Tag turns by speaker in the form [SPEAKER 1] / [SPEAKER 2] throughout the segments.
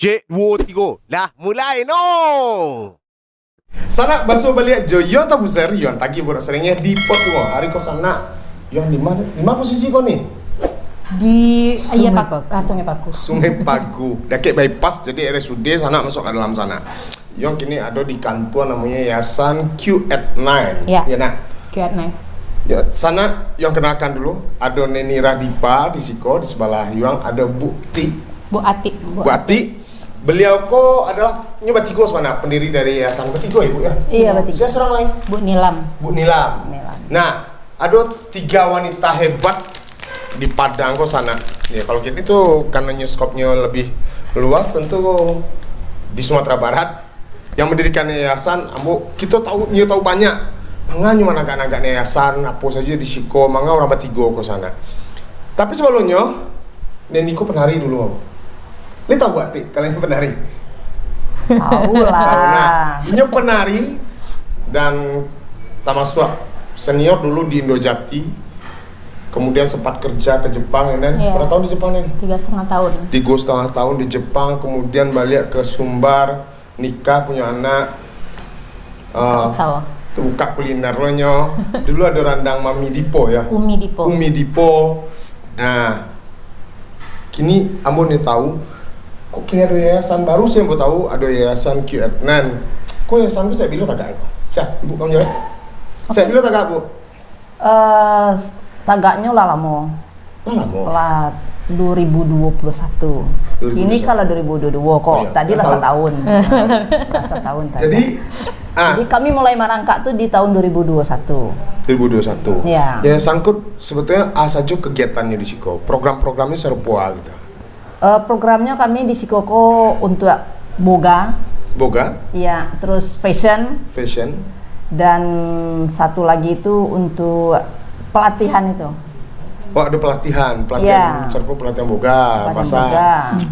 [SPEAKER 1] Cik, 2, 3. Dah mulai no.
[SPEAKER 2] Sana basuh balik jo yon tabuser yon tagi buat seringnya di pot wo. Hari kau sana yon lima posisi kau ni?
[SPEAKER 3] Di Sungai Paku.
[SPEAKER 2] Sungai Paku. Dekat bypass jadi RSUD sana masuk ke dalam sana. Yon kini ada di kantor namanya Yayasan Q@9.
[SPEAKER 3] Ya.
[SPEAKER 2] Ya nak.
[SPEAKER 3] Q@9.
[SPEAKER 2] Ya, sana yang kenalkan dulu ada Neni Radipa di Siko di sebelah yang ada Bu Ati. Bu Ati. Beliau ko adalah Batigo mana pendiri dari Yayasan Batigo ya Bu ya?
[SPEAKER 3] Iya Batigo.
[SPEAKER 2] Saya seorang lain.
[SPEAKER 3] Bu Nilam.
[SPEAKER 2] Nah, ada 3 wanita hebat di Padang kok sana. Ya kalau gitu itu karena skopnya lebih luas tentu di Sumatera Barat yang mendirikan yayasan. Kita tahu banyak. Mangga cuma anak-anak yayasan apa saja di Siko, mangga orang Batigo kok sana. Tapi sebelumnya Neniko penari dulu. Ini tahu gak, Tik? Kalian penari?
[SPEAKER 4] Tahu lah.
[SPEAKER 2] Nah, ini penari dan tamaswa senior dulu di Indojati. Kemudian sempat kerja ke Jepang, ya,
[SPEAKER 3] Iya.
[SPEAKER 2] Berapa tahun di Jepang, nih?
[SPEAKER 3] 3,5 tahun.
[SPEAKER 2] 3,5 tahun di Jepang, kemudian balik ke Sumbar, nikah, punya anak. Buka kuliner lo nyo. Dulu ada randang Mami Dipo ya.
[SPEAKER 3] Umi Dipo.
[SPEAKER 2] Nah, kini ambo nih tahu. Kok kini ada yayasan baru sih yang gue tahu ada yayasan Q@9. Kok yayasan itu saya bilang tagak itu? Siap, Ibu kamu jawab. Okay. Saya bilang tagak Bu.
[SPEAKER 4] Tagaknya lah lama. Lah 2021. Kini kalau 2022 kok.
[SPEAKER 2] Iya,
[SPEAKER 4] tadi lah setahun. Setahun tadi. Jadi kami mulai merangkak tuh di tahun 2021.
[SPEAKER 2] 2021.
[SPEAKER 4] Ya.
[SPEAKER 2] Yayasan Kut sebetulnya saja kegiatannya di Siko. Program-programnya serupa gitu.
[SPEAKER 4] Programnya kami di Sikoko untuk boga, ya, terus fashion, dan satu lagi itu untuk pelatihan itu.
[SPEAKER 2] Oh ada pelatihan
[SPEAKER 4] Ya.
[SPEAKER 2] pelatihan boga,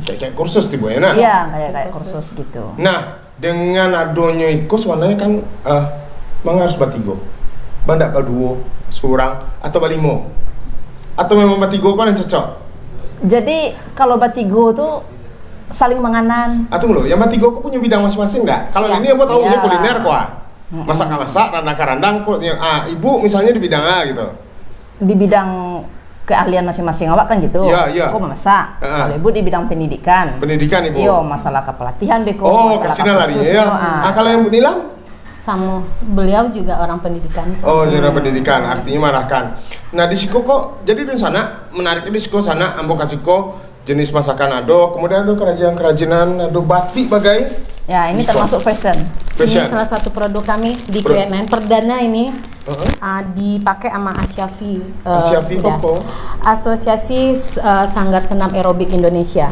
[SPEAKER 2] kayak kursus tiba ya nak?
[SPEAKER 4] Iya kayak kursus gitu.
[SPEAKER 2] Nah dengan adanya itu sebenarnya kan, harus batigo, bandak baduo, surang atau balimo, atau memang batigo kan yang cocok?
[SPEAKER 4] Jadi kalau Batigo tuh saling menganan.
[SPEAKER 2] Tunggu loh, yang Batigo kok punya bidang masing-masing nggak? Kalau ini aku tahu punya kuliner kok, masak-masak, randang-randang kok. Ibu misalnya di bidang A gitu.
[SPEAKER 4] Di bidang keahlian masing-masing awak kan gitu.
[SPEAKER 2] Iya.
[SPEAKER 4] Aku memasak. Kalau ibu di bidang pendidikan.
[SPEAKER 2] Pendidikan ibu.
[SPEAKER 4] Iya, masalah kepelatihan beko.
[SPEAKER 2] Oh, kasihnya larinya ya. Kalau yang Bu Nilam?
[SPEAKER 3] Sama beliau juga orang pendidikan.
[SPEAKER 2] Oh, jadi orang pendidikan, artinya marahkan. Nah di Siko kok, jadi di sana menariknya di Siko sana, ambo kasih kok jenis masakan ado, kemudian ada kerajinan ado batik bagai.
[SPEAKER 4] Ya ini termasuk fashion.
[SPEAKER 3] Ini salah satu produk kami di Q@9 perdana ini. Dipakai sama Asyafi.
[SPEAKER 2] Asyafi kok?
[SPEAKER 3] Asosiasi Sanggar Senam Aerobik Indonesia.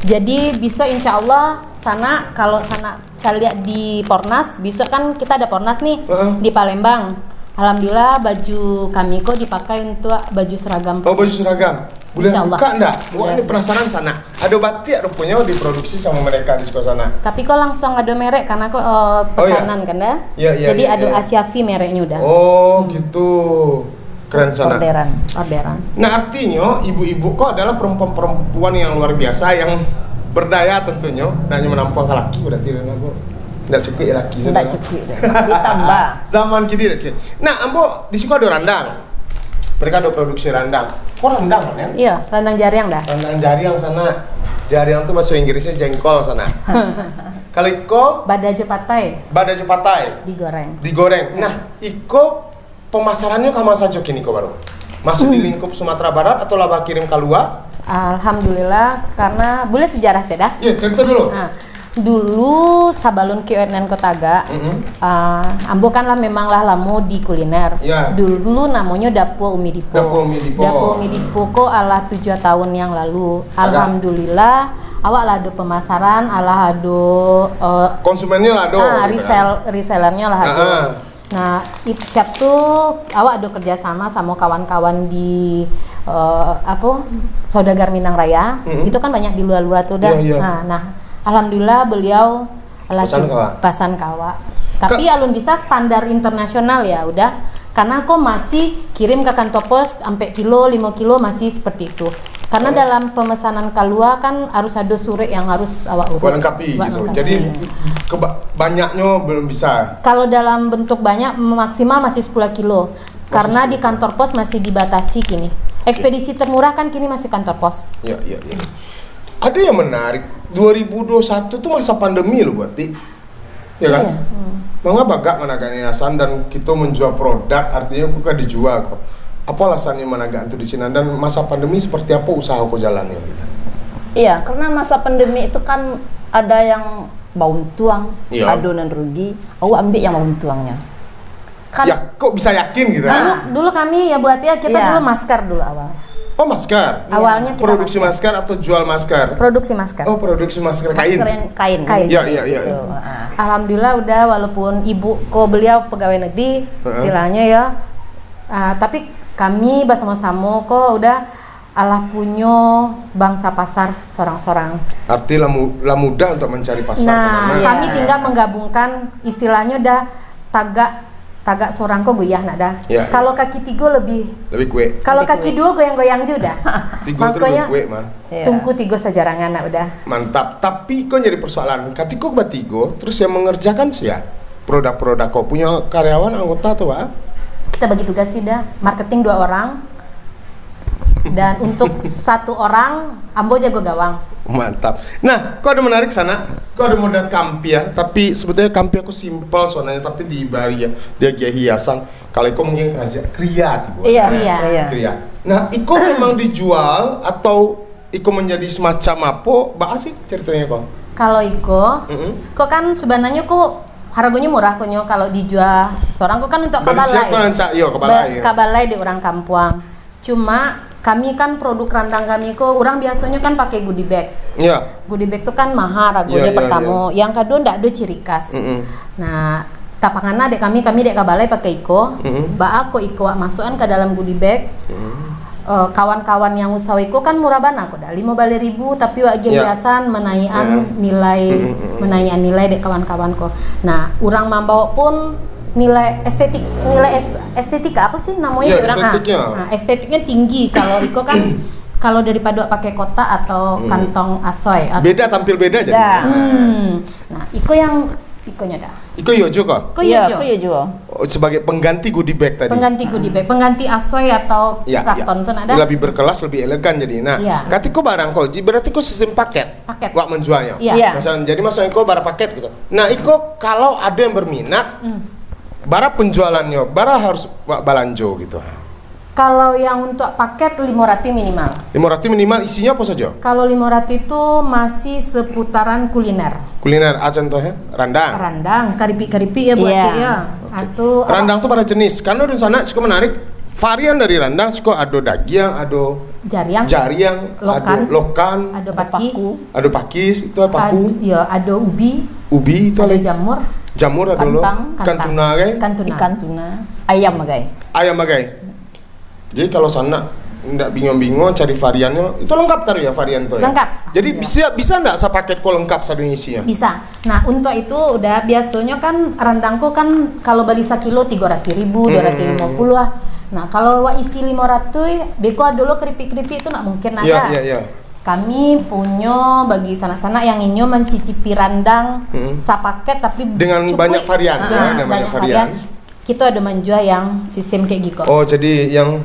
[SPEAKER 3] Jadi besok insya Allah sana, kalau sana saya lihat di Pornas, besok kan kita ada Pornas nih di Palembang. Alhamdulillah baju kami kok dipakai untuk baju seragam.
[SPEAKER 2] Oh baju seragam. Boleh buka enggak? Wah ini penasaran sana. Ada batik rupanya diproduksi sama mereka di sekolah sana.
[SPEAKER 3] Tapi kok langsung ada merek karena kok pesanan kan ya?
[SPEAKER 2] Iya.
[SPEAKER 3] Jadi ada Asyafi mereknya udah.
[SPEAKER 2] Oh gitu. Keren sana.
[SPEAKER 4] Orderan.
[SPEAKER 2] Nah artinya ibu-ibu kok adalah perempuan yang luar biasa yang berdaya tentunya. Nah hanya menampung laki berarti aku. Nggak cukup ya laki.
[SPEAKER 4] Nggak cukup. Ditambah.
[SPEAKER 2] Zaman kini. Nah ambo di situ ada randang. Mereka ada produksi randang. Kok randang kan ya?
[SPEAKER 3] Iya, randang jariang dah.
[SPEAKER 2] Randang jariang sana. Jariang tuh bahasa Inggrisnya jengkol sana. Kalau iko
[SPEAKER 3] Badajo patai.
[SPEAKER 2] Digoreng. Nah, iko pemasarannya kama saja kini kok baru? Masih di lingkup Sumatera Barat atau laba kirim keluar?
[SPEAKER 3] Alhamdulillah, karena boleh sejarah saya dah.
[SPEAKER 2] Iya, cerita dulu.
[SPEAKER 3] Dulu sabalun KUNN Kotaga, ambo kan lah memang lah lamu di kuliner.
[SPEAKER 2] Yeah.
[SPEAKER 3] Dulu namanya Dapur Umi Dipo.
[SPEAKER 2] Dapur Umi Dipo.
[SPEAKER 3] Dapur Umi Dipo kok alah 7 tahun yang lalu. Alhamdulillah, awak lah ada pemasaran, alah ada
[SPEAKER 2] konsumennya lah ada.
[SPEAKER 3] Resellernya lah ada. Nah, siap tuh awak ada kerjasama sama kawan-kawan di Saudagar Minang Raya. Itu kan banyak di luar-luar tuh dah. Nah, alhamdulillah beliau pasan kawa. Tapi alun bisa standar internasional ya udah. Karena aku masih kirim ke kantor pos sampai kilo 5 kilo masih seperti itu. Karena dalam pemesanan keluar kan harus ada surat yang harus awak urus.
[SPEAKER 2] Lengkapi gitu. Jadi banyaknya belum bisa.
[SPEAKER 3] Kalau dalam bentuk banyak maksimal masih 10 kilo. Karena di kantor pos masih dibatasi kini. Ekspedisi termurah kan kini masih kantor pos.
[SPEAKER 2] Iya. Ada yang menarik, 2021 tuh masa pandemi loh berarti, ya kan? Mangga bagak managan yayasan dan kita menjual produk, artinya aku kan dijual kok. Apa alasannya managan itu di Cina dan masa pandemi seperti apa usaha kau jalannya?
[SPEAKER 4] Iya, karena masa pandemi itu kan ada yang bau tuang, adonan rugi, aku ambil yang bau tuangnya.
[SPEAKER 2] Kan, ya kok bisa yakin gitu?
[SPEAKER 3] Dulu kami ya buat ya kita dulu masker dulu awal.
[SPEAKER 2] Oh masker?
[SPEAKER 3] Awalnya kita
[SPEAKER 2] produksi masker atau jual masker?
[SPEAKER 3] Produksi masker.
[SPEAKER 2] Oh produksi masker kain?
[SPEAKER 4] Kain.
[SPEAKER 2] Iya.
[SPEAKER 3] Alhamdulillah udah walaupun ibu beliau pegawai negeri istilahnya ya. Tapi kami bersama-sama kok udah Allah punya bangsa pasar sorang-sorang.
[SPEAKER 2] Arti lah mudah untuk mencari pasar.
[SPEAKER 3] Nah kami tinggal menggabungkan istilahnya udah tagak seorang kok goyah nak dah. Kalau kaki 3 lebih
[SPEAKER 2] kue.
[SPEAKER 3] Kalau kaki 2 goyang-goyang juga.
[SPEAKER 2] 3 itu lebih kue mah.
[SPEAKER 3] Tungku 3 sejarangan nak udah.
[SPEAKER 2] Mantap. Tapi kok jadi persoalan. Ketika bertiga, terus yang mengerjakan sih ya produk-produk kok punya karyawan anggota tuh pak?
[SPEAKER 3] Kita bagi tugas sih dah. Marketing 2 orang. Dan untuk 1 orang ambo jago gawang.
[SPEAKER 2] Mantap. Nah, kok ada menarik sana? Kok ada model kampi ya? Tapi sebetulnya kampi aku simpel soalnya, tapi di Bali ya dia gaya hiasan. Kalau kau mungkin kerja kreatif. Iya. Nah, iko memang dijual atau iko menjadi semacam apa? Bahas sih ceritanya kok.
[SPEAKER 3] Kalau iko, kok kan sebenarnya kok harganya murah konyo kalau dijual seorang kok kan untuk kabalai. Kabalai di orang kampuang. Cuma kami kan produk randang kami kok orang biasanya kan pakai goodie bag. Iya. Goodie bag itu kan mahal harganya pertama. Yang kedua ndak ada ciri khas. Nah, tapangan dek kami dek kabalai pakai iko. Ba aku iko masukkan ke dalam goodie bag. Kawan-kawan yang usaha iko kan murah banget aku dah 15.000 tapi wak hiasan menaikan nilai dek kawan-kawan ko. Nah, orang membawa pun nilai estetika apa sih namanya estetiknya tinggi kalau Iko kan kalau daripada pakai kotak atau kantong asoy
[SPEAKER 2] beda tampil beda jadi
[SPEAKER 3] nah Ikonya dah
[SPEAKER 2] Iko yojo kok?
[SPEAKER 4] Iko yojo
[SPEAKER 2] sebagai pengganti goodie bag tadi
[SPEAKER 3] pengganti asoy atau karton tuh ada
[SPEAKER 2] lebih berkelas lebih elegan jadi ketika barang kau berarti kau sistem paket wak menjualnya misalnya kau barang paket gitu nah Iko kalau ada yang berminat bara penjualannya, bara harus balanjo gitu.
[SPEAKER 3] Kalau yang untuk paket 500 minimal.
[SPEAKER 2] 500 minimal isinya apa saja?
[SPEAKER 3] Kalau 500 itu masih seputaran kuliner.
[SPEAKER 2] Kuliner, contohnya rendang,
[SPEAKER 3] karipi ya buatnya ya. Atau
[SPEAKER 2] rendang tuh pada jenis. Karena di sana suka menarik varian dari rendang suka ada daging, ada jariang, lokan,
[SPEAKER 3] ada
[SPEAKER 2] pakis, itu paku.
[SPEAKER 3] Ada ubi itu
[SPEAKER 2] ada
[SPEAKER 3] jamur
[SPEAKER 2] ada lo,
[SPEAKER 4] ikan tuna, ayam bagai. Jadi kalau sana nggak bingung-bingung cari variannya, itu lengkap tadi ya varian itu ya?
[SPEAKER 3] Lengkap.
[SPEAKER 2] Jadi bisa nggak sepaket kok lengkap satu isinya?
[SPEAKER 3] Bisa. Nah untuk itu udah biasanya kan rendangku kan kalau beli 1 kilo 300.000, 250 lah. Nah kalau isi 500, beko dulu keripik-keripik itu nggak mungkin ada.
[SPEAKER 2] Iya.
[SPEAKER 3] Kami punya bagi sana-sana yang ingin mencicipi rendang sapaket tapi
[SPEAKER 2] dengan banyak varian, banyak varian.
[SPEAKER 3] Kita ada menjual yang sistem kayak gitu.
[SPEAKER 2] Oh, jadi yang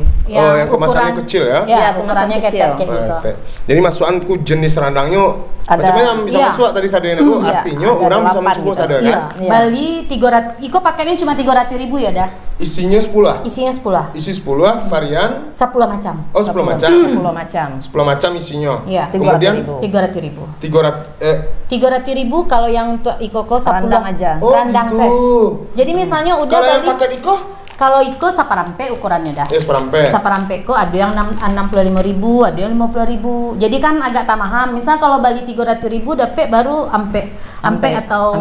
[SPEAKER 2] kemasannya kecil ya?
[SPEAKER 3] Ya, ukurannya kayak gitu.
[SPEAKER 2] Jadi masukanku jenis rendangnya macam-macam bisa masuk tadi sadenya artinya orang bisa mencoba sadar kan?
[SPEAKER 3] Bali 300, iko paketnya cuma 300.000 ya dah.
[SPEAKER 2] Isinya 10.
[SPEAKER 3] Isinya 10.
[SPEAKER 2] Isi 10 varian
[SPEAKER 3] 10 macam.
[SPEAKER 2] oh 10 macam.
[SPEAKER 4] 10 macam.
[SPEAKER 2] 10 macam isinya.
[SPEAKER 3] Iya.
[SPEAKER 2] Kemudian
[SPEAKER 3] 300.000.
[SPEAKER 2] 300
[SPEAKER 3] kalau yang untuk ikoko 10
[SPEAKER 4] Randang aja.
[SPEAKER 2] Oh,
[SPEAKER 3] randang
[SPEAKER 2] gitu.
[SPEAKER 3] set. Jadi misalnya udah
[SPEAKER 2] Kalau yang
[SPEAKER 3] beli
[SPEAKER 2] paket iko?
[SPEAKER 3] kalau iko saparampe ukurannya dah.
[SPEAKER 2] Ya, seperampe.
[SPEAKER 3] Saparampe ko ada yang 65.000, ada yang 50.000. Jadi kan agak tamahan. Misal kalau beli 300.000 dapat baru ampe atau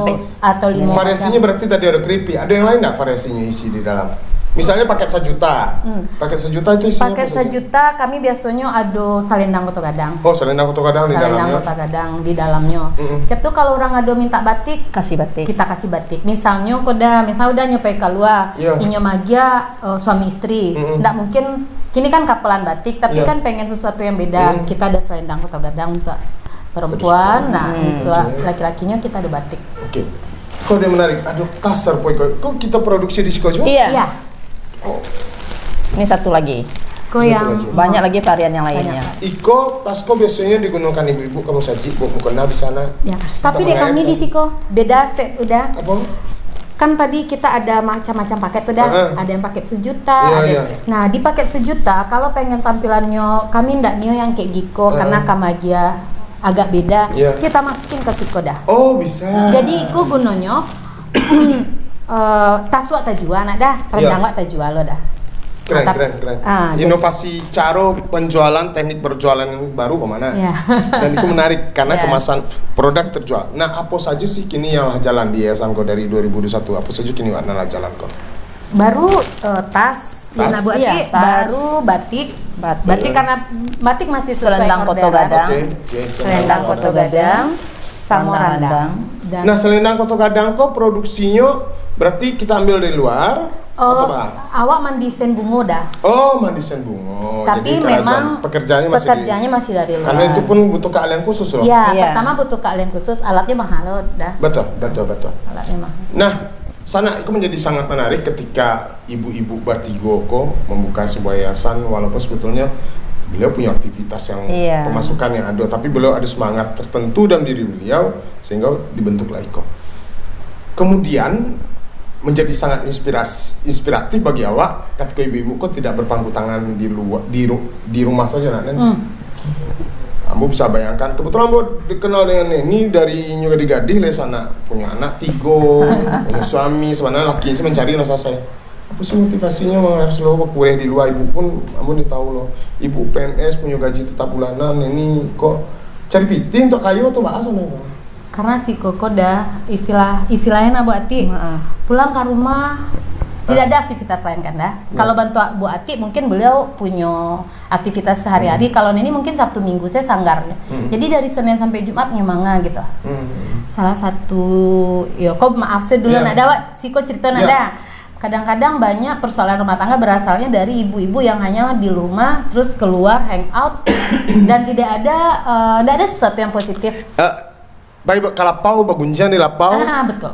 [SPEAKER 3] 5.
[SPEAKER 2] Variasinya berarti tadi ada keripik. Ada yang lain enggak variasinya isi di dalam? Misalnya paket 1 juta. Paket 1 juta itu isinya
[SPEAKER 3] Paket
[SPEAKER 2] apa saja?
[SPEAKER 3] 1 juta kami biasanya ada salendang koto gadang.
[SPEAKER 2] Oh, selendang koto kadang di
[SPEAKER 3] Salendang
[SPEAKER 2] dalamnya.
[SPEAKER 3] koto gadang di dalamnya. Siap tuh kalau orang ada minta batik,
[SPEAKER 4] Kasih batik.
[SPEAKER 3] kita kasih batik. Misalnya udah nyopai keluar,
[SPEAKER 2] Iya.
[SPEAKER 3] inyo magia suami istri. Nggak mungkin kini kan kapelan batik, tapi
[SPEAKER 2] Iya.
[SPEAKER 3] kan pengen sesuatu yang beda. Kita ada selendang koto gadang untuk perempuan, nah itu laki-lakinya kita ada batik.
[SPEAKER 2] Oke. Kok dia menarik? Aduh, kasar poy. Kok kita produksi di Siko juga?
[SPEAKER 4] Iya. Ini satu lagi.
[SPEAKER 3] Kok yang
[SPEAKER 4] Banyak lagi varian yang lainnya.
[SPEAKER 2] Iko, tasko biasanya digunakan ibu-ibu kamu saji, bu mukena di sana.
[SPEAKER 3] ya. Tapi dek kami di Siko beda step udah.
[SPEAKER 2] Apa?
[SPEAKER 3] Kan tadi kita ada macam-macam paket udah, ada yang paket 1 juta,
[SPEAKER 2] Iya,
[SPEAKER 3] ada.
[SPEAKER 2] iya.
[SPEAKER 3] Nah di paket 1 juta kalau pengen tampilannya kami ndak nio yang kayak Giko karena kamagia agak beda,
[SPEAKER 2] Iya.
[SPEAKER 3] kita masukin ke Siko dah.
[SPEAKER 2] Oh, bisa.
[SPEAKER 3] Jadi ku gunonyo taswa tajua nak dah, rendang wak tajua lo dah.
[SPEAKER 2] Keren,
[SPEAKER 3] Mantap.
[SPEAKER 2] keren.
[SPEAKER 3] Jadi-
[SPEAKER 2] Inovasi cara penjualan, teknik berjualan yang baru kemana?
[SPEAKER 3] Iya.
[SPEAKER 2] Dan itu menarik karena
[SPEAKER 4] Iya.
[SPEAKER 2] kemasan produk terjual. Nah, apa saja sih kini yang lah jalan di Yayasan kau dari 2021? Apa saja kini yang lah jalan kau?
[SPEAKER 3] Baru tas,
[SPEAKER 2] Tas?
[SPEAKER 3] Yana buat
[SPEAKER 4] Iya, tas.
[SPEAKER 3] baru batik.
[SPEAKER 4] Batik.
[SPEAKER 3] Karena batik masih sesuai
[SPEAKER 4] Selendang koto
[SPEAKER 3] orderan.
[SPEAKER 4] gadang.
[SPEAKER 2] Oke.
[SPEAKER 3] Selendang koto gadang, sama
[SPEAKER 4] Randang.
[SPEAKER 3] randang. Dan
[SPEAKER 2] Nah, selendang koto kadang tuh produksinya berarti kita ambil dari luar atau apa?
[SPEAKER 3] awak mendesain bungo dah.
[SPEAKER 2] Oh, mandisan bunga.
[SPEAKER 3] Tapi
[SPEAKER 2] Jadi
[SPEAKER 3] memang
[SPEAKER 2] pekerjaannya masih
[SPEAKER 3] dari luar.
[SPEAKER 2] karena itu pun butuh keahlian khusus loh.
[SPEAKER 3] Ya,
[SPEAKER 4] Iya.
[SPEAKER 3] pertama butuh keahlian khusus, alatnya mahal loh dah.
[SPEAKER 2] Betul.
[SPEAKER 3] Alatnya mahal.
[SPEAKER 2] Nah, sana itu menjadi sangat menarik ketika ibu-ibu Batigo kok membuka sebuah yayasan walaupun sebetulnya beliau punya aktivitas yang
[SPEAKER 4] Iya.
[SPEAKER 2] pemasukan yang ada, tapi beliau ada semangat tertentu dalam diri beliau sehingga dibentuklah Iko. Kemudian menjadi sangat inspiratif bagi awak ketika ibu-ibu kok tidak berpangku tangan di luar di rumah saja nak. Ambo bisa bayangkan, kebetulan Ambo dikenal dengan ini dari Nyoga di Gadih le sana, punya anak 3, punya suami, sebenarnya laki saya mencari rasa saya. Apa sih motivasinya harus lo kuliah di luar? Ibu pun Ambo nih tahu lo, ibu PNS punya gaji tetap bulanan, ini kok cari piti untuk kayu atau bahasa nih?
[SPEAKER 3] Karena si Koko dah istilahnya Bu Ati pulang ke rumah tidak ada aktivitas lain kan dah. Kalau bantu Bu Ati mungkin beliau punya aktivitas sehari-hari. Kalau ini mungkin Sabtu Minggu saya sanggarnya. Jadi dari Senin sampai Jumat nyemanga gitu. Salah satu kok maaf saya dulu
[SPEAKER 2] Yeah.
[SPEAKER 3] nada Wak, Siko cerita nada. Kadang-kadang banyak persoalan rumah tangga berasalnya dari ibu-ibu yang hanya di rumah terus keluar hangout dan tidak ada sesuatu yang positif.
[SPEAKER 2] Baik kalapau bagunjan di lapau.
[SPEAKER 3] Betul.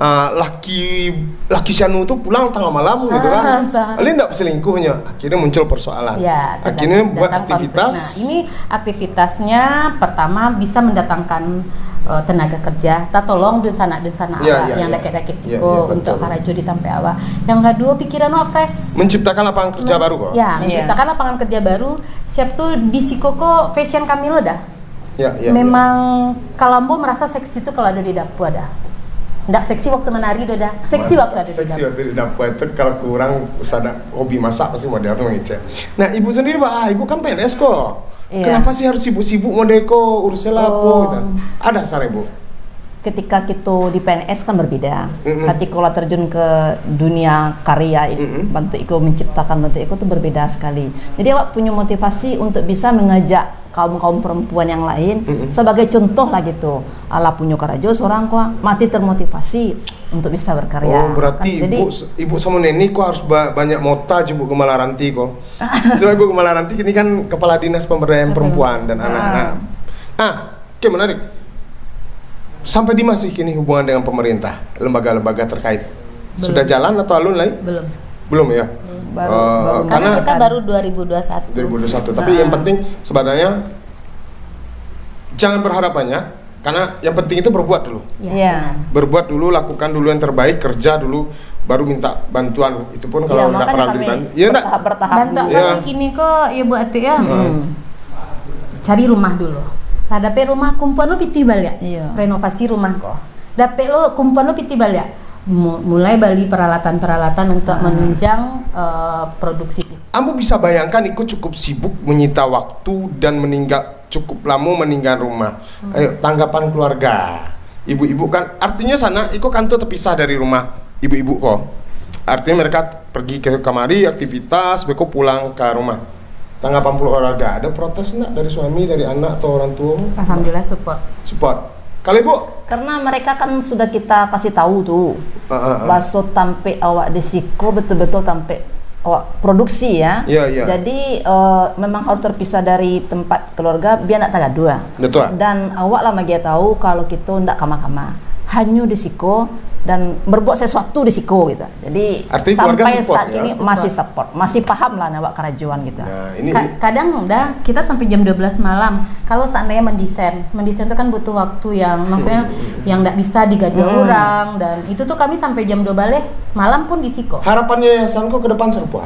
[SPEAKER 2] Laki Syanu tuh pulang tengah malam gitu kan.
[SPEAKER 3] Entah.
[SPEAKER 2] Alin enggak selingkuhnya. Akhirnya muncul persoalan.
[SPEAKER 3] Ya,
[SPEAKER 2] Akhirnya buat
[SPEAKER 3] datang
[SPEAKER 2] aktivitas.
[SPEAKER 3] konflik. Nah, ini aktivitasnya pertama bisa mendatangkan tenaga kerja. Kita tolong dan sana
[SPEAKER 2] Ya, ya,
[SPEAKER 3] yang
[SPEAKER 2] ya.
[SPEAKER 3] deket-deket
[SPEAKER 2] Ya,
[SPEAKER 3] Siko
[SPEAKER 2] ya, betul.
[SPEAKER 3] untuk karajo di Tampe Awa. Yang kedua pikiran fresh.
[SPEAKER 2] Menciptakan lapangan kerja baru kok.
[SPEAKER 3] Ya, menciptakan lapangan kerja baru. Siap tuh di Siko kok fashion kami lo dah.
[SPEAKER 2] Ya.
[SPEAKER 3] Memang kalau Ambo merasa seksi itu kalau ada di dapur ada. Nggak seksi waktu menari dah. Seksi waktu ada di
[SPEAKER 2] Seksi
[SPEAKER 3] dapur.
[SPEAKER 2] waktu di dapur itu kalau kurang sadar hobi masak pasti model tuh ngecek. Nah, ibu sendiri Pak, ibu kan PNS kok.
[SPEAKER 4] Iya.
[SPEAKER 2] Kenapa sih harus sibuk-sibuk model kok urusnya lah apa gitu. Ada saran ibu?
[SPEAKER 4] Ketika kita di PNS kan berbeda. Ketika kalau terjun ke dunia karya, bantu Iko menciptakan bantu Iko itu berbeda sekali. Jadi awak punya motivasi untuk bisa mengajak kaum perempuan yang lain sebagai contoh lah gitu. Ala punya karajo seorang kok mati termotivasi untuk bisa berkarya.
[SPEAKER 2] Oh, berarti
[SPEAKER 4] Jadi,
[SPEAKER 2] ibu sama Neni kok harus banyak mota ibu Gemalaranti kok. Soalnya ibu Gemalaranti ini kan kepala dinas pemberdayaan perempuan dan anak-anak. Oke, menarik. Sampai di masih kini hubungan dengan pemerintah, lembaga-lembaga terkait. Sudah jalan atau alun lagi? Belum ya?
[SPEAKER 4] baru
[SPEAKER 3] Karena kita
[SPEAKER 4] kan.
[SPEAKER 3] baru 2021.
[SPEAKER 2] 2021. Tapi yang penting sebenarnya jangan berharap banyak, karena yang penting itu berbuat dulu.
[SPEAKER 4] Iya.
[SPEAKER 2] Berbuat dulu, lakukan dulu yang terbaik, kerja dulu. baru minta bantuan. Itu pun kalau nggak
[SPEAKER 4] makanya
[SPEAKER 2] pernah
[SPEAKER 4] kami
[SPEAKER 2] dibantu. Iya nggak?
[SPEAKER 4] bertahap
[SPEAKER 3] Dan
[SPEAKER 4] dulu.
[SPEAKER 2] Iya.
[SPEAKER 3] kami kini kok ya Bu Ati ya. Cari rumah dulu. Lah dapet rumah kumpulan lu piti balik.
[SPEAKER 4] Iya.
[SPEAKER 3] Renovasi rumah kok. Dapet lu kumpulan lu piti balik. Mulai beli peralatan-peralatan untuk menunjang produksi.
[SPEAKER 2] Ambo bisa bayangkan Iko cukup sibuk menyita waktu dan cukup lama meninggal rumah. Ayo tanggapan keluarga. Ibu-ibu kan artinya sana Iko kan tuh terpisah dari rumah ibu-ibu kok. Artinya mereka pergi ke kamari aktivitas, beko pulang ke rumah. Tanggapan keluarga, ada protes enggak dari suami, dari anak atau orang tua?
[SPEAKER 3] Alhamdulillah support.
[SPEAKER 2] Support. Kalau ibu?
[SPEAKER 4] Karena mereka kan sudah kita kasih tahu tuh, baso tampe awak desiko betul-betul tampe awak produksi ya.
[SPEAKER 2] Iya, iya.
[SPEAKER 4] Jadi memang harus terpisah dari tempat keluarga biar nak tagadua.
[SPEAKER 2] Betul.
[SPEAKER 4] Dan awak lah magia tahu kalau kita ndak kama-kama, hanya desiko dan berbuat sesuatu desiko gitu. Jadi
[SPEAKER 2] Artinya keluarga
[SPEAKER 4] sampai
[SPEAKER 2] support,
[SPEAKER 4] saat
[SPEAKER 2] ya?
[SPEAKER 4] ini masih support, masih paham lah awak kerajuan gitu.
[SPEAKER 2] Nah, ini
[SPEAKER 3] Kadang udah kita sampai jam 12 malam. Kalau seandainya mendesain itu kan butuh waktu yang maksudnya yang nggak bisa digaduh orang, dan itu tuh kami sampai jam 2 balik malam pun di Siko.
[SPEAKER 2] harapannya Yayasan kok ke depan serupa.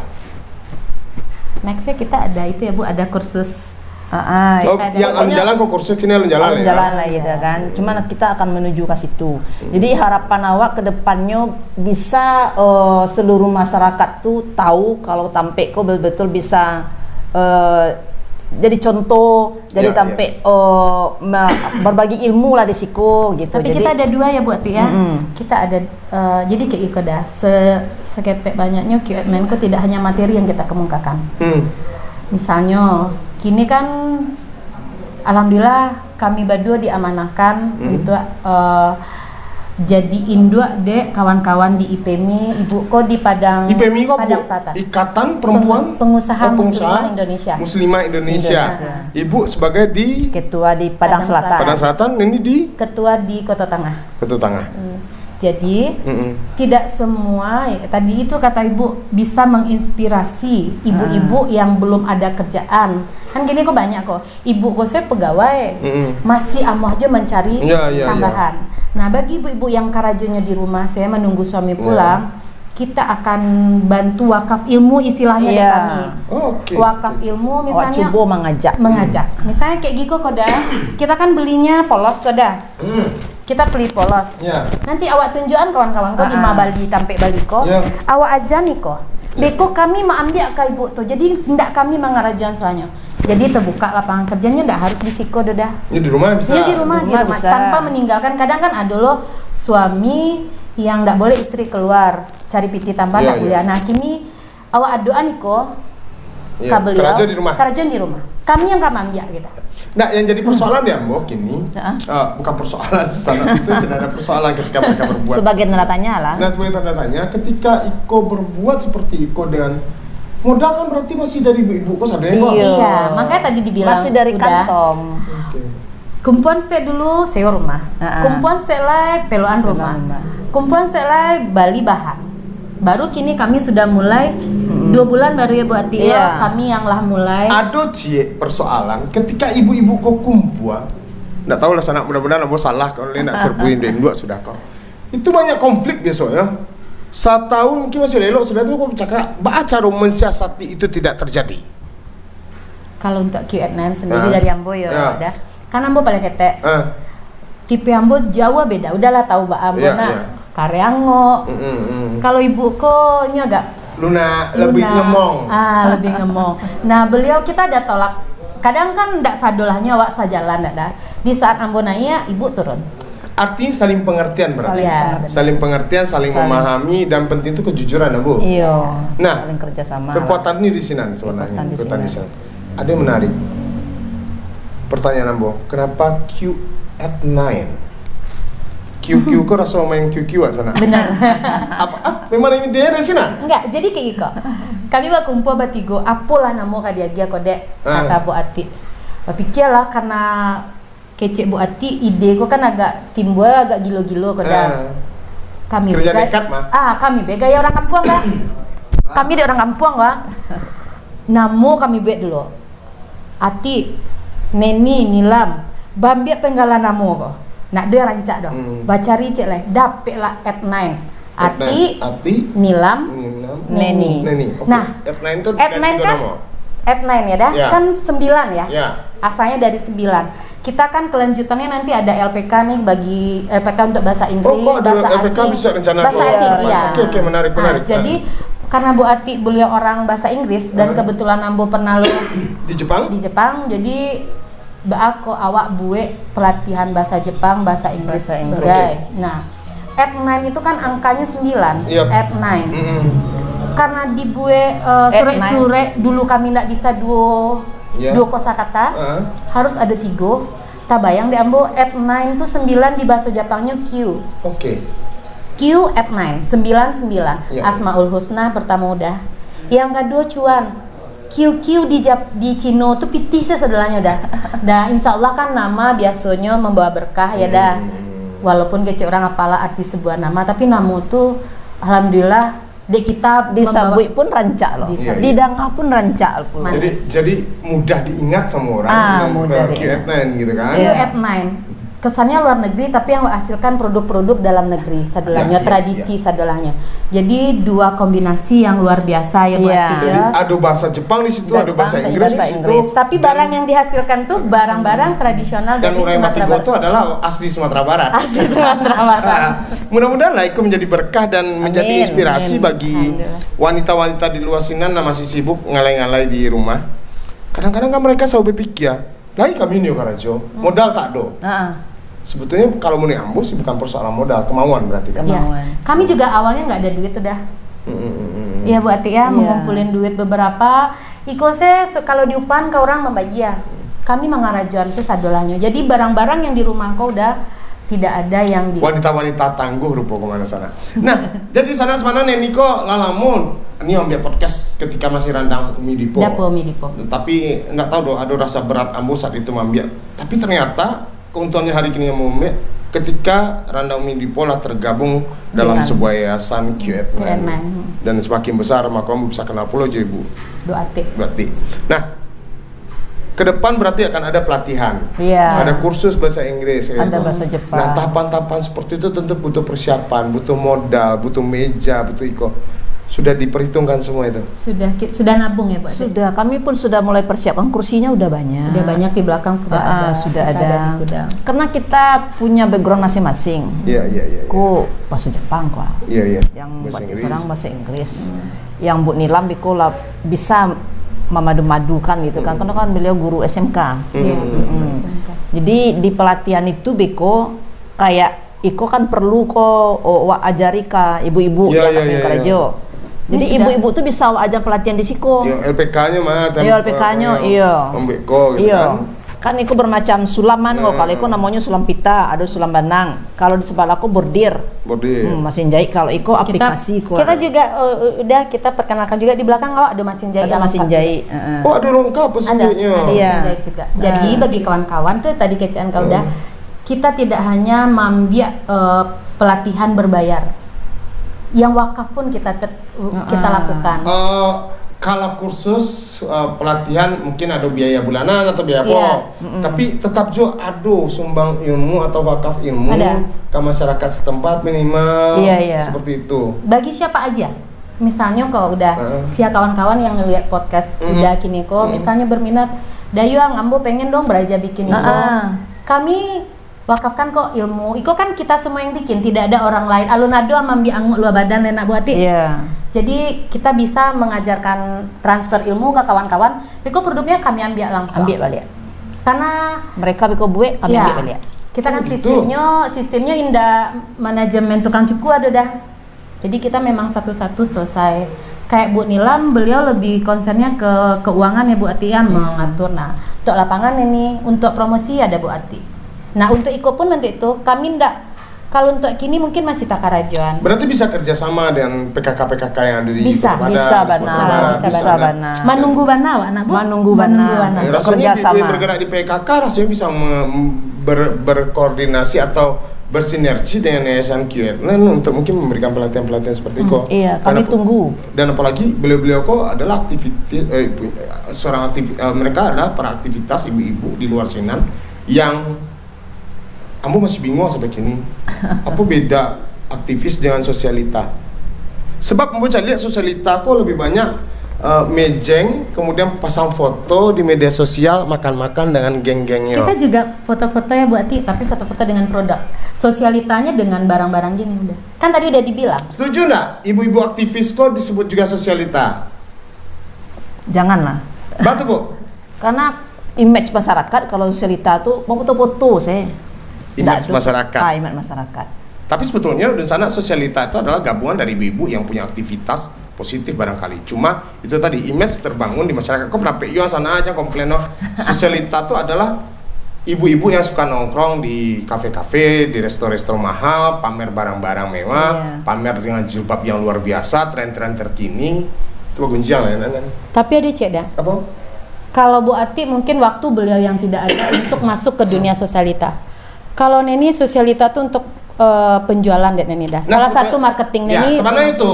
[SPEAKER 3] Nextnya kita ada itu ya Bu, ada kursus.
[SPEAKER 2] Oh,
[SPEAKER 3] ada-
[SPEAKER 2] yang alun jalan kok kursus ini alun jalan
[SPEAKER 4] Alun
[SPEAKER 2] ya.
[SPEAKER 4] jalan lah gitu kan. Cuman kita akan menuju ke situ. Jadi harapan awak ke depannya bisa seluruh masyarakat tuh tahu kalau Tampe kok betul-betul bisa jadi contoh, jadi
[SPEAKER 2] Ya,
[SPEAKER 4] Tampe berbagi ilmu lah di siku gitu.
[SPEAKER 3] Tapi
[SPEAKER 4] Jadi
[SPEAKER 3] kita ada dua ya Bu Ati ya. Kita ada jadi kayak Iko dah seketek banyaknya QM kok tidak hanya materi yang kita kemukakan. Misalnya kini kan alhamdulillah kami berdua diamanahkan gitu jadi induk dek kawan-kawan di IPMI, ibu kok di Padang
[SPEAKER 2] IPMI kok
[SPEAKER 3] Padang
[SPEAKER 2] Bu?
[SPEAKER 3] Selatan.
[SPEAKER 2] Ikatan Perempuan
[SPEAKER 3] Pengusaha Muslimah Indonesia.
[SPEAKER 2] Muslimah Indonesia. Ibu sebagai di
[SPEAKER 4] ketua di Padang
[SPEAKER 3] Padang
[SPEAKER 4] Selatan.
[SPEAKER 2] Padang Selatan, ini di
[SPEAKER 3] Ketua di Kota Tengah.
[SPEAKER 2] Betul Tengah.
[SPEAKER 3] Jadi tidak semua tadi itu kata ibu bisa menginspirasi ibu-ibu yang belum ada kerjaan. Kan gini kok banyak kok. Ibu kok saya pegawai masih amoh aja mencari
[SPEAKER 2] Ya.
[SPEAKER 3] tambahan. Nah bagi ibu-ibu yang karajonya di rumah saya menunggu suami pulang, kita akan bantu wakaf ilmu istilahnya dari kami.
[SPEAKER 2] Oke.
[SPEAKER 3] Wakaf ilmu
[SPEAKER 4] Awak
[SPEAKER 3] misalnya
[SPEAKER 4] coba mengajak.
[SPEAKER 3] Misalnya kayak Giko koda, kita kan belinya polos koda. Kita beli polos.
[SPEAKER 2] Ya.
[SPEAKER 3] Nanti awak tunjukan kawan-kawan kok di Bali Tampe Bali kok.
[SPEAKER 2] Ya.
[SPEAKER 3] Awak aja nih kok. Beko kami mau ambil ke ibu tuh. Jadi ndak kami mengarajan selanya. Jadi terbuka lapangan kerjanya ndak harus di Siko dah.
[SPEAKER 2] Ini di rumah bisa.
[SPEAKER 3] Ya di rumah
[SPEAKER 4] bisa.
[SPEAKER 3] tanpa meninggalkan. Kadang kan ada loh suami yang ndak boleh istri keluar cari piti tambah
[SPEAKER 2] Ya,
[SPEAKER 3] ndak boleh.
[SPEAKER 2] ya.
[SPEAKER 3] Nah kini awak aduan nih kok.
[SPEAKER 2] Ya, kerja di rumah.
[SPEAKER 3] Kerja di rumah. Kami yang kami ambil gitu.
[SPEAKER 2] Nah, yang jadi persoalan ya Mbok ini bukan persoalan sana situ tidak ada persoalan ketika mereka berbuat.
[SPEAKER 4] Sebagai tanda tanya lah.
[SPEAKER 2] Nah, sebagai tanda tanya, ketika Iko berbuat seperti Iko dengan modal kan berarti masih dari ibu-ibu kok sadar kok.
[SPEAKER 3] Iya, makanya tadi dibilang
[SPEAKER 4] Masih dari
[SPEAKER 3] udah.
[SPEAKER 4] kantong.
[SPEAKER 2] Oke.
[SPEAKER 3] Kumpulan stay dulu sewa rumah. Kumpulan stay live peluan rumah. Kumpulan stay live Bali bahan. Baru kini kami sudah mulai 2 bulan baru ya Bu Ati
[SPEAKER 4] Iya.
[SPEAKER 3] kami yang lah mulai.
[SPEAKER 2] Ada persoalan ketika ibu-ibu kok kumpul. Nggak tahu lah sana mudah-mudahan Mbok salah kalau ini nak serbuin deh dua sudah kok. Itu banyak konflik besok ya. Setahun mungkin masih elok sudah tuh kok cakap baca mensiasati itu tidak terjadi.
[SPEAKER 3] Kalau untuk Q&A sendiri dari Ambo ya
[SPEAKER 2] Ya.
[SPEAKER 3] udah. Kan Ambo paling ketek. Tipe Ambo Jawa beda. Udahlah tahu Mbak Ambo
[SPEAKER 2] Iya,
[SPEAKER 3] nak
[SPEAKER 2] iya.
[SPEAKER 3] Karyango. Kalau ibu kok nya agak
[SPEAKER 2] Luna lebih
[SPEAKER 3] lunak.
[SPEAKER 2] ngemong.
[SPEAKER 3] Lebih ngemong. Nah, beliau kita ada tolak. Kadang kan ndak sadolahnya awak sajalan ndak. Di saat Ambo naik, ibu turun.
[SPEAKER 2] Artinya saling pengertian berarti.
[SPEAKER 3] Saling
[SPEAKER 2] Pengertian, saling memahami dan penting itu kejujuran, Bu.
[SPEAKER 4] Iya.
[SPEAKER 2] Nah,
[SPEAKER 4] saling kerjasama.
[SPEAKER 2] kekuatan ini di sini sebenarnya. Kekuatan di sini. Ada yang menarik. Pertanyaan Ambo, kenapa Q at 9? QQ kok rasa main QQ sana?
[SPEAKER 3] Benar.
[SPEAKER 2] Apa? Memang ini dia dari sini?
[SPEAKER 3] Enggak, jadi kayak gitu. Kami kumpul batigo, apalah namo kadia dia kode kata Bu Ati. Pikirlah karena kece Bu Ati, ide kok kan agak timbul agak gilo-gilo kode. Kami
[SPEAKER 2] kerja
[SPEAKER 3] bega,
[SPEAKER 2] nekat mah.
[SPEAKER 3] kami bega ya orang kampung lah. Kami di orang kampung lah. Namo kami buat dulu. Ati, Neni, Nilam, Bambi penggalan namo kok. Nak dia rancak dong. Bacari cek lah, dapet lah at 9. Ati,
[SPEAKER 2] Ati,
[SPEAKER 3] Nilam,
[SPEAKER 4] Neni.
[SPEAKER 2] Oke.
[SPEAKER 3] Nah,
[SPEAKER 2] At9 itu
[SPEAKER 3] At9
[SPEAKER 2] tiga
[SPEAKER 3] kan
[SPEAKER 2] nama.
[SPEAKER 3] At9 ya dah,
[SPEAKER 2] Ya.
[SPEAKER 3] kan 9 ya.
[SPEAKER 2] Ya.
[SPEAKER 3] Asalnya dari 9. Kita kan kelanjutannya nanti ada LPK nih bagi LPK untuk bahasa Inggris,
[SPEAKER 2] kok ada
[SPEAKER 3] bahasa
[SPEAKER 2] LPK
[SPEAKER 3] asing.
[SPEAKER 2] bisa rencana
[SPEAKER 3] bahasa
[SPEAKER 2] keluar?
[SPEAKER 3] asing, iya.
[SPEAKER 2] Oke, menarik.
[SPEAKER 3] Jadi karena Bu Ati beliau orang bahasa Inggris dan kebetulan Ambo pernah
[SPEAKER 2] Di Jepang?
[SPEAKER 3] di Jepang, jadi aku awak buat pelatihan bahasa Jepang, bahasa Inggris,
[SPEAKER 4] Bahasa Inggris.
[SPEAKER 3] sebagai. Nah, At9 itu kan angkanya 9.
[SPEAKER 2] Yep.
[SPEAKER 3] At9. Karena dibuat sore-sore dulu kami nggak bisa dua kosakata, harus ada 3. Tak bayang di Ambo At9 itu 9 di bahasa Jepangnya Q.
[SPEAKER 2] Oke.
[SPEAKER 3] Q At9 99.
[SPEAKER 2] Ya.
[SPEAKER 3] Asmaul Husna pertama udah. Yang kedua cuan. QQ di Cino tuh pitih sedelahnya udah. Dah insya Allah kan nama biasanya membawa berkah ya dah. Walaupun kece orang apalah arti sebuah nama, tapi nama tuh alhamdulillah dek kita
[SPEAKER 4] Di Sabui pun rancak loh.
[SPEAKER 3] Di
[SPEAKER 2] Sabui.
[SPEAKER 4] Di Danga pun rancak pun.
[SPEAKER 2] Jadi mudah diingat sama orang.
[SPEAKER 4] Mudah
[SPEAKER 2] Q9 gitu kan.
[SPEAKER 3] Q At9 kesannya luar negeri tapi yang menghasilkan produk-produk dalam negeri sadolanya, tradisi sadolanya. Jadi 2 kombinasi yang luar biasa ya buat
[SPEAKER 4] Iya.
[SPEAKER 2] Jadi ada bahasa Jepang di situ, ada bahasa Inggris di situ.
[SPEAKER 3] Tapi barang yang dihasilkan tuh barang-barang tradisional
[SPEAKER 2] Dan
[SPEAKER 3] dari
[SPEAKER 2] Urai
[SPEAKER 3] Sumatera
[SPEAKER 2] Matigo
[SPEAKER 3] Barat.
[SPEAKER 2] itu adalah asli Sumatera Barat.
[SPEAKER 3] Asli Sumatera Barat.
[SPEAKER 2] Nah, mudah-mudahan lah itu menjadi berkah dan menjadi inspirasi bagi wanita-wanita di luar sana yang masih sibuk ngalai-ngalai di rumah. Kadang-kadang kan mereka selalu berpikir, lah kami ini Karajo, modal tak do. Sebetulnya kalau mau Ambo sih bukan persoalan modal, kemauan berarti kan.
[SPEAKER 3] Ya. Kami juga awalnya nggak ada duit udah. Iya Bu Ati ya, mengumpulin duit beberapa. Iko kalau diupan ke orang membayar. Kami mengarajuan sadolanya. Jadi barang-barang yang di rumah kau udah tidak ada yang di
[SPEAKER 2] Wanita-wanita tangguh rupa kemana sana. Nah, jadi sana Neniko lalamun ini ambil podcast ketika masih randang Midipo.
[SPEAKER 3] Midipo.
[SPEAKER 2] Tapi nggak tahu dong, ada rasa berat Ambo saat itu ambil. Tapi ternyata keuntungannya hari ini yang mau ketika Randang Midipo lah tergabung dalam sebuah yayasan Q9 dan semakin besar maka kamu bisa kenal pula aja Ibu Ati. Nah, ke depan berarti akan ada pelatihan, ada kursus bahasa Inggris,
[SPEAKER 4] ada bahasa Jepang.
[SPEAKER 2] Nah, tahapan-tahapan seperti itu tentu butuh persiapan, butuh modal, butuh meja, butuh sudah diperhitungkan semua itu.
[SPEAKER 3] Sudah nabung ya Bu Ati?
[SPEAKER 4] Sudah, kami pun sudah mulai persiapkan, kursinya udah banyak.
[SPEAKER 3] Udah banyak di belakang sudah ada.
[SPEAKER 4] Sudah
[SPEAKER 3] kita
[SPEAKER 4] ada.
[SPEAKER 3] di gudang.
[SPEAKER 4] Karena kita punya background masing-masing.
[SPEAKER 2] Iya.
[SPEAKER 4] Ku bahasa Jepang kok.
[SPEAKER 2] Iya.
[SPEAKER 4] Yang buat seorang bahasa Inggris. Yang Bu Nilam biko lah bisa memadu-madukan gitu kan. Karena kan beliau guru SMK.
[SPEAKER 3] Iya, SMK.
[SPEAKER 4] Jadi di pelatihan itu biko kayak Iko kan perlu kok ajari ke ibu-ibu yang Karajo. Jadi ibu-ibu tuh bisa ajar pelatihan di Siko.
[SPEAKER 2] Iya, LPK-nya mah.
[SPEAKER 4] Iya, LPK-nya, iya.
[SPEAKER 2] Ambeko gitu
[SPEAKER 4] kan. Kan itu bermacam sulaman kok. Kalau itu namanya sulam pita, ada sulam banang. Kalau di sebelah aku bordir. Mesin jahit. Kalau itu aplikasi kok.
[SPEAKER 3] Kita juga udah kita perkenalkan juga di belakang ada mesin jahit.
[SPEAKER 4] Ada mesin jahit.
[SPEAKER 2] Oh, ada lengkap mesin jahitnya.
[SPEAKER 3] Ada mesin jahit juga. Jadi bagi kawan-kawan tuh tadi kecian kau udah, kita tidak hanya membiak pelatihan berbayar. Yang wakaf pun kita lakukan.
[SPEAKER 2] Kalau kursus pelatihan mungkin ada biaya bulanan atau biaya tapi tetap juga ada sumbang ilmu atau wakaf ilmu ke masyarakat setempat minimal seperti itu.
[SPEAKER 3] Bagi siapa aja. Misalnya kalau udah kawan-kawan yang ngelihat podcast udah kini kok misalnya berminat, Dayuang Ambo pengen dong belajar bikin itu. Kami wakafkan kok ilmu. Iko kan kita semua yang bikin, tidak ada orang lain. Alunado amambi anguk luar badan enak buati. Jadi kita bisa mengajarkan transfer ilmu ke kawan-kawan. Iko produknya kami ambil langsung.
[SPEAKER 4] Ambil balik.
[SPEAKER 3] Karena
[SPEAKER 4] mereka Iko buat kami ambil balik.
[SPEAKER 3] Kita kan sistemnya indah manajemen tukang cuku ada dah. Jadi kita memang satu-satu selesai. Kayak Bu Nilam, beliau lebih konsennya ke keuangan ya Bu Ati ya, mengatur. Nah, untuk lapangan ini, untuk promosi ada Bu Ati. Nah untuk Iko pun nanti itu kami kalau untuk kini mungkin masih takarajuan.
[SPEAKER 2] Berarti bisa kerjasama dengan PKK yang ada di
[SPEAKER 4] bisa benar.
[SPEAKER 3] Manunggu bana anak Bu.
[SPEAKER 4] Manunggu bana.
[SPEAKER 2] Rasanya bergerak di PKK rasanya bisa berkoordinasi atau bersinergi dengan Yayasan Q9 untuk mungkin memberikan pelatihan-pelatihan seperti itu.
[SPEAKER 4] Iya, kami tunggu.
[SPEAKER 2] Dan apalagi beliau-beliau kok adalah mereka adalah para aktivitas ibu-ibu di luar sana yang Ambo masih bingung sampai kini. Apa beda aktivis dengan sosialita. Sebab mau cari lihat sosialita kok lebih banyak mejeng, kemudian pasang foto di media sosial makan-makan dengan geng-gengnya.
[SPEAKER 3] Kita juga foto-foto ya Bu Ati, tapi foto-foto dengan produk. Sosialitanya dengan barang-barang gini udah. Kan tadi udah dibilang.
[SPEAKER 2] Setuju nggak? Ibu-ibu aktivis kok disebut juga sosialita?
[SPEAKER 4] Janganlah.
[SPEAKER 2] Batu Bu?
[SPEAKER 4] Karena image masyarakat kalau sosialita tuh mau foto-foto saya.
[SPEAKER 2] Image masyarakat.
[SPEAKER 4] Image masyarakat.
[SPEAKER 2] Tapi sebetulnya di sana sosialita itu adalah gabungan dari ibu-ibu yang punya aktivitas positif barangkali. Cuma itu tadi image terbangun di masyarakat. Kok pernah PIO sana aja komplain no. Sosialita itu adalah ibu-ibu yang suka nongkrong di kafe-kafe, di resto-resto mahal, pamer barang-barang mewah, pamer dengan jilbab yang luar biasa, tren-tren terkini. Itu gunjang ya, Nan.
[SPEAKER 3] Tapi ada cek dah.
[SPEAKER 2] Apa?
[SPEAKER 3] Kalau Bu Ati mungkin waktu beliau yang tidak ada untuk masuk ke dunia sosialita. Kalau Neni sosialita tuh untuk penjualan deh Neni dah. Salah satu marketing Neni.
[SPEAKER 2] Ya, sebenarnya itu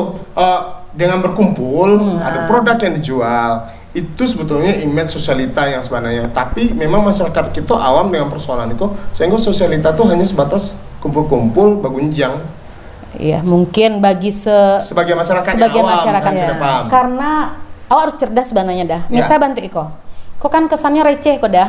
[SPEAKER 2] dengan berkumpul ada produk yang dijual. Itu sebetulnya image sosialita yang sebenarnya. Tapi memang masyarakat kita awam dengan persoalan itu, sehingga sosialita tuh hanya sebatas kumpul-kumpul bagunjang.
[SPEAKER 3] Iya, mungkin bagi
[SPEAKER 2] sebagai masyarakat
[SPEAKER 3] sebagai
[SPEAKER 2] yang awam
[SPEAKER 3] masyarakat
[SPEAKER 2] kan, tidak paham.
[SPEAKER 3] Karena awak harus cerdas sebenarnya dah. Misal bantu Iko. Kok kan kesannya receh kok dah.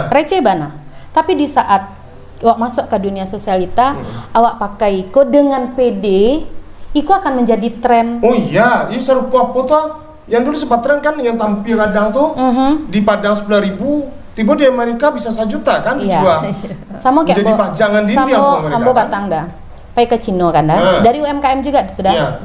[SPEAKER 3] Receh bana. Tapi di saat awak masuk ke dunia sosialita, awak pakai Iko dengan PD, Iko akan menjadi tren.
[SPEAKER 2] Oh iya, ini serupa foto yang dulu sempat tren kan yang tampil kadang tuh di Padang 10.000, tiba di Amerika bisa 1 juta kan dijual.
[SPEAKER 3] Sama kayak
[SPEAKER 2] jadi pajangan dinding sama mereka.
[SPEAKER 3] Ambo batang dah. Pai ke Cino kan dah. Dari UMKM juga itu dah.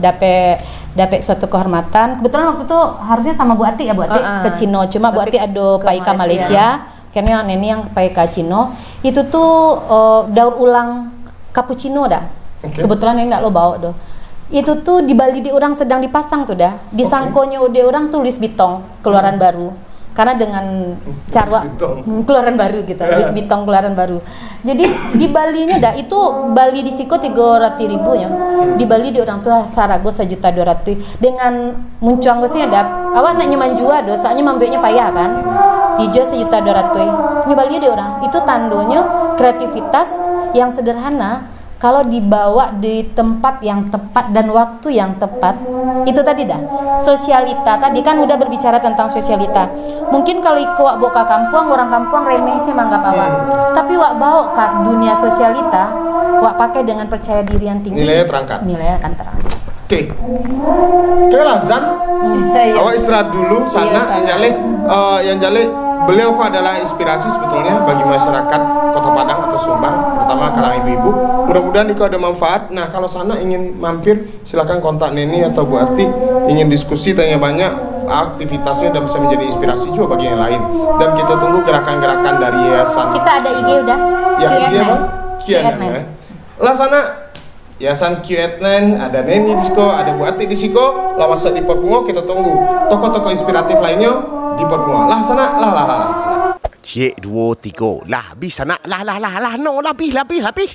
[SPEAKER 3] Dapat suatu kehormatan. Kebetulan waktu itu harusnya sama Bu Ati ya Bu Ati ke Cino. Cuma Bu Ati ada pai ke Malaysia. Karena Neni yang pai ke Cino. Itu tuh daur ulang cappuccino dah. Kebetulan Neni ndak lo bawa doh. Itu tuh di Bali di orang sedang dipasang tuh dah. Di sangkonya udah orang tuh Louis Vuitton keluaran baru. Karena dengan cara keluaran baru gitu, Louis Vuitton keluaran baru. Jadi di Balinya dah itu Bali di Siko 300.000 nya. Di Bali di orang tuh Sarago 1.200.000 dengan muncul sih ada. Awak nak nyaman jua doh, soalnya mambeknya payah kan. Dijual 1.200.000. Di Bali di orang itu tandonya kreativitas yang sederhana. Kalau dibawa di tempat yang tepat dan waktu yang tepat, itu tadi dah. Sosialita tadi kan udah berbicara tentang sosialita. Mungkin kalau ikut wak bawa ke kampung, orang kampung remeh sih manggap awak. Tapi wak bawa ke dunia sosialita, wak pakai dengan percaya diri yang tinggi.
[SPEAKER 2] Nilainya terangkat.
[SPEAKER 3] Nilainya akan terangkat.
[SPEAKER 2] Oke Lazan, awak istirahat dulu sana. Yang jale beliau kok adalah inspirasi sebetulnya bagi masyarakat Kota Padang atau Sumbar, terutama kalangan ibu-ibu. Mudah-mudahan itu ada manfaat. Nah, kalau sana ingin mampir, silakan kontak Neni atau Bu Ati. Ingin diskusi, tanya banyak aktivitasnya dan bisa menjadi inspirasi juga bagi yang lain. Dan kita tunggu gerakan-gerakan dari yayasan.
[SPEAKER 3] Kita ada IG udah.
[SPEAKER 2] Ya, IG apa? Q&A. Lah sana Yayasan Q&A, ada Neni di Siko, ada Bu Ati di Siko. Lah masuk di Pot Bungo, kita tunggu tokoh-tokoh inspiratif lainnya di Pot Bungo. Lah sana, lah sana.
[SPEAKER 1] Cik 2 3 lah habis sana lah no lah habis